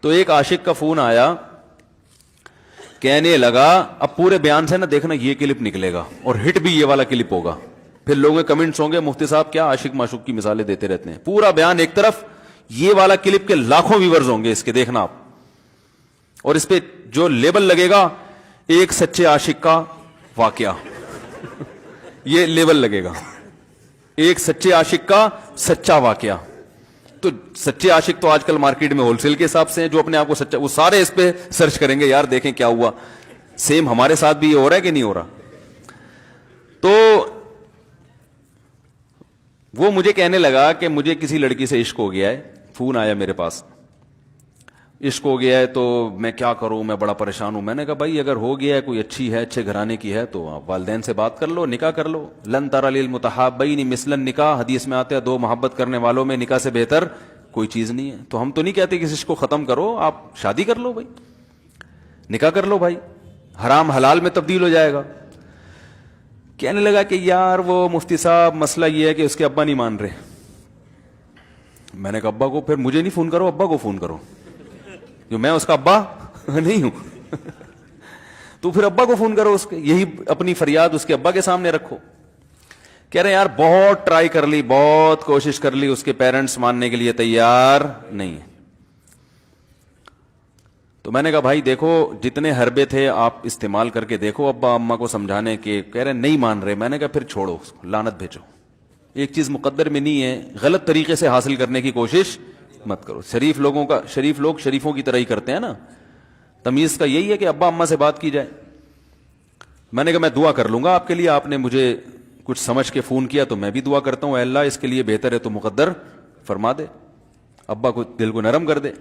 تو ایک عاشق کا فون آیا, کہنے لگا اب پورے بیان سے نا دیکھنا یہ کلپ نکلے گا اور ہٹ بھی یہ والا کلپ ہوگا, پھر لوگوں کے کمنٹس ہوں گے مفتی صاحب کیا عاشق معشوق کی مثالیں دیتے رہتے ہیں. پورا بیان ایک طرف, یہ والا کلپ کے لاکھوں ویورز ہوں گے اس کے, دیکھنا آپ, اور اس پہ جو لیبل لگے گا ایک سچے عاشق کا واقعہ یہ لیبل لگے گا, ایک سچے عاشق کا سچا واقعہ. تو سچے عاشق تو آج کل مارکیٹ میں ہول سیل کے حساب سے ہیں, جو اپنے آپ کو سچا, وہ سارے اس پہ سرچ کریں گے یار دیکھیں کیا ہوا. سیم ہمارے ساتھ بھی یہ ہو رہا ہے کہ نہیں ہو رہا. تو وہ مجھے کہنے لگا کہ مجھے کسی لڑکی سے عشق ہو گیا ہے, فون آیا میرے پاس, عشق ہو گیا ہے تو میں کیا کروں, میں بڑا پریشان ہوں. میں نے کہا بھائی اگر ہو گیا ہے, کوئی اچھی ہے, اچھے گھرانے کی ہے, تو آپ والدین سے بات کر لو, نکاح کر لو. لن تری للمتحابین مثل النکاح, حدیث میں آتا ہے دو محبت کرنے والوں میں نکاح سے بہتر کوئی چیز نہیں ہے. تو ہم تو نہیں کہتے کہ اس کو ختم کرو, آپ شادی کر لو بھائی, نکاح کر لو بھائی, حرام حلال میں تبدیل ہو جائے گا. کہنے لگا کہ یار وہ مفتی صاحب مسئلہ یہ ہے کہ اس کے ابا نہیں مان رہے. میں نے کہا ابا کو, پھر مجھے نہیں فون کرو, ابا کو فون کرو, جو میں اس کا ابا نہیں ہوں تو پھر ابا کو فون کرو اس کے, یہی اپنی فریاد اس کے ابا کے سامنے رکھو. کہہ رہے یار بہت ٹرائی کر لی, بہت کوشش کر لی, اس کے پیرنٹس ماننے کے لیے تیار نہیں ہے. تو میں نے کہا بھائی دیکھو جتنے حربے تھے آپ استعمال کر کے دیکھو ابا اماں کو سمجھانے کے, کہہ رہے نہیں مان رہے. میں نے کہا پھر چھوڑو اس کو, لعنت بھیجو. ایک چیز مقدر میں نہیں ہے, غلط طریقے سے حاصل کرنے کی کوشش مت کرو. شریف لوگ شریفوں کی طرح ہی کرتے ہیں نا. تمیز کا یہی ہے کہ ابا اماں سے بات کی جائے. میں نے کہا میں دعا کر لوں گا آپ کے لیے, آپ نے مجھے کچھ سمجھ کے فون کیا تو میں بھی دعا کرتا ہوں, اے اللہ اس کے لیے بہتر ہے تو مقدر فرما دے, ابا کو دل کو نرم کر دے.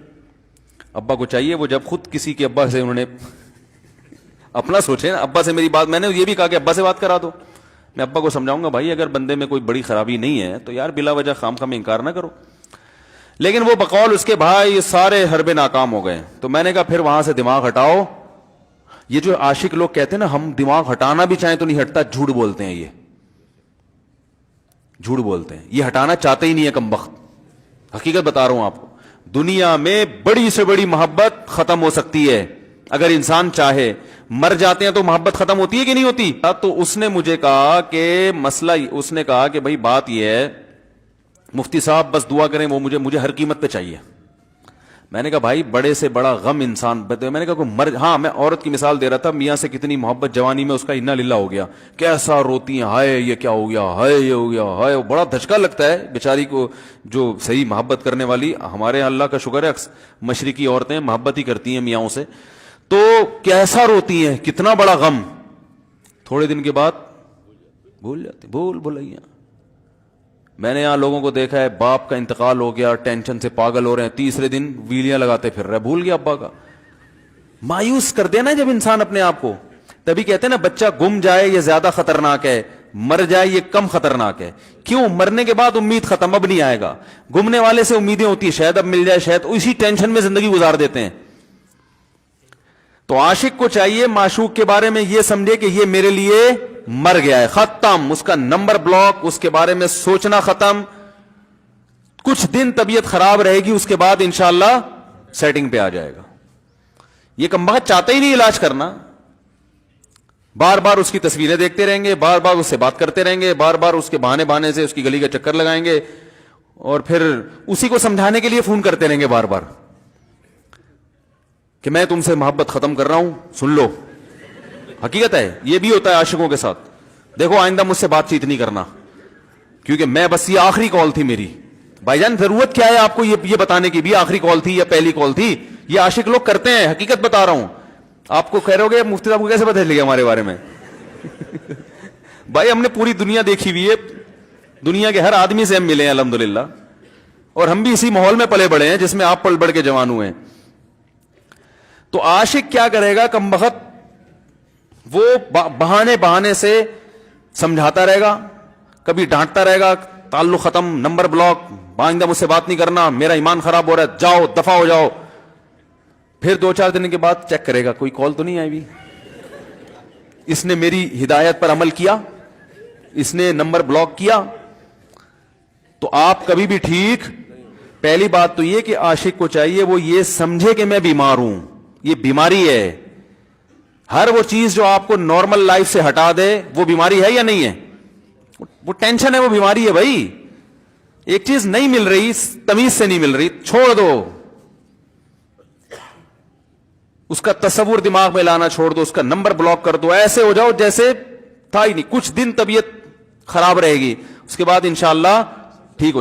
ابا کو چاہیے وہ جب خود کسی کے ابا سے انہوں نے اپنا سوچے نا, ابا سے میری بات, میں نے یہ بھی کہا کہ ابا سے بات کرا دو. میں ابا کو سمجھاؤں گا بھائی اگر بندے میں کوئی بڑی خرابی نہیں ہے تو یار بلا وجہ خام خام انکار نہ کرو. لیکن وہ بقول اس کے بھائی سارے حربے ناکام ہو گئے. تو میں نے کہا پھر وہاں سے دماغ ہٹاؤ. یہ جو عاشق لوگ کہتے ہیں نا ہم دماغ ہٹانا بھی چاہیں تو نہیں ہٹتا, جھوٹ بولتے ہیں, یہ جھوٹ بولتے ہیں, یہ ہٹانا چاہتے ہی نہیں ہے کمبخت. حقیقت بتا رہا ہوں آپ کو, دنیا میں بڑی سے بڑی محبت ختم ہو سکتی ہے اگر انسان چاہے. مر جاتے ہیں تو محبت ختم ہوتی ہے کہ نہیں ہوتی. تو اس نے مجھے کہا کہ مسئلہ, اس نے کہا کہ بھائی بات یہ ہے مفتی صاحب بس دعا کریں, وہ مجھے ہر قیمت پہ چاہیے. میں نے کہا بھائی بڑے سے بڑا غم انسان, میں نے کہا کوئی ہاں میں عورت کی مثال دے رہا تھا, میاں سے کتنی محبت جوانی میں اس کا انا للہ ہو گیا, کیسا روتی ہیں, ہائے یہ کیا ہو گیا, ہائے یہ ہو گیا, ہائے. بڑا دھچکا لگتا ہے بیچاری کو, جو صحیح محبت کرنے والی. ہمارے اللہ کا شکر ہے مشرقی عورتیں محبت ہی کرتی ہیں میاں سے, تو کیسا روتی ہیں, کتنا بڑا غم. تھوڑے دن کے بعد بھول جاتے, بھول بھلائیاں. میں نے یہاں لوگوں کو دیکھا ہے باپ کا انتقال ہو گیا, ٹینشن سے پاگل ہو رہے ہیں, تیسرے دن ویلیاں لگاتے پھر رہے, بھول گیا ابا کا. مایوس کر دینا جب انسان اپنے آپ کو. تبھی کہتے ہیں نا بچہ گم جائے یہ زیادہ خطرناک ہے, مر جائے یہ کم خطرناک ہے. کیوں؟ مرنے کے بعد امید ختم, اب نہیں آئے گا. گمنے والے سے امیدیں ہوتی ہیں شاید اب مل جائے, شاید اسی ٹینشن میں زندگی گزار دیتے ہیں. تو عاشق کو چاہیے معشوق کے بارے میں یہ سمجھے کہ یہ میرے لیے مر گیا ہے, ختم, اس کا نمبر بلاک, اس کے بارے میں سوچنا ختم. کچھ دن طبیعت خراب رہے گی, اس کے بعد انشاءاللہ سیٹنگ پہ آ جائے گا. یہ کمبخت چاہتا ہی نہیں علاج کرنا, بار بار اس کی تصویریں دیکھتے رہیں گے, بار بار اس سے بات کرتے رہیں گے, بار بار اس کے بہانے سے اس کی گلی کا چکر لگائیں گے, اور پھر اسی کو سمجھانے کے لیے فون کرتے رہیں گے بار بار کہ میں تم سے محبت ختم کر رہا ہوں, سن لو. حقیقت ہے یہ بھی ہوتا ہے عاشقوں کے ساتھ. دیکھو آئندہ مجھ سے بات چیت نہیں کرنا کیونکہ میں بس یہ آخری کال تھی میری. بھائی جان ضرورت کیا ہے آپ کو یہ بتانے کی بھی آخری کال تھی یا پہلی کال تھی؟ یہ عاشق لوگ کرتے ہیں, حقیقت بتا رہا ہوں. آپ کو کہہ رہے ہو گے مفتی صاحب کو کیسے پتہ چل گیا ہمارے بارے میں؟ بھائی ہم نے پوری دنیا دیکھی ہوئی ہے, دنیا کے ہر آدمی سے ہم ملے ہیں الحمدللہ, اور ہم بھی اسی ماحول میں پلے بڑے ہیں جس میں آپ پل بڑھ کے جوان ہوئے ہیں. تو عاشق کیا کرے گا کمبخت, وہ بہانے سے سمجھاتا رہے گا, کبھی ڈانٹتا رہے گا, تعلق ختم, نمبر بلاک, آئندہ مجھ سے بات نہیں کرنا, میرا ایمان خراب ہو رہا ہے, جاؤ دفع ہو جاؤ. پھر 2-4 دن کے بعد چیک کرے گا کوئی کال تو نہیں آئی بھی, اس نے میری ہدایت پر عمل کیا, اس نے نمبر بلاک کیا. تو آپ کبھی بھی ٹھیک پہلی بات تو یہ کہ عاشق کو چاہیے وہ یہ سمجھے کہ میں بیمار ہوں، یہ بیماری ہے. ہر وہ چیز جو آپ کو نارمل لائف سے ہٹا دے وہ بیماری ہے یا نہیں ہے؟ وہ ٹینشن ہے، وہ بیماری ہے بھائی. ایک چیز نہیں مل رہی، تمیز سے نہیں مل رہی، چھوڑ دو. اس کا تصور دماغ میں لانا چھوڑ دو، اس کا نمبر بلاک کر دو، ایسے ہو جاؤ جیسے تھا ہی نہیں. کچھ دن طبیعت خراب رہے گی، اس کے بعد انشاءاللہ ٹھیک ہو جائے.